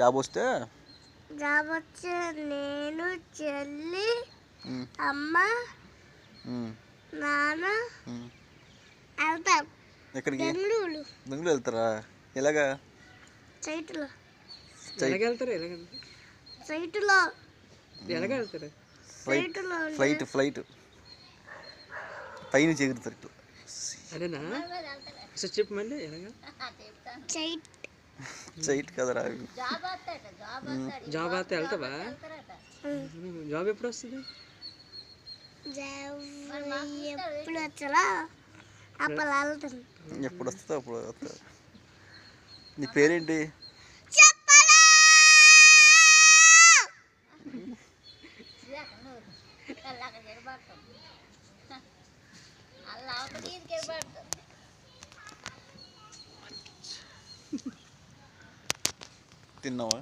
Job వస్తే నేను చెల్లి అమ్మ నాన్న వెళ్తాం. ఎక్కడికి? బెంగళూరు వెళ్తారా? ఎలాగా? సైట్లో ఫ్లైట్ పైన ఎగురుతారు ఇట్లా. అదేనా? చెప్పు మళ్ళీ ఎలాగా? సైట్ కదరా. జాబ్ అయితే వెళ్తావా? జాబ్ ఎప్పుడు వస్తుంది? ఎప్పుడు వచ్చారా అప్పుడు వెళ్తాను. ఎప్పుడు వస్తుందో అప్పుడు వస్తా. నీ పేరేంటి? తిన్నావా?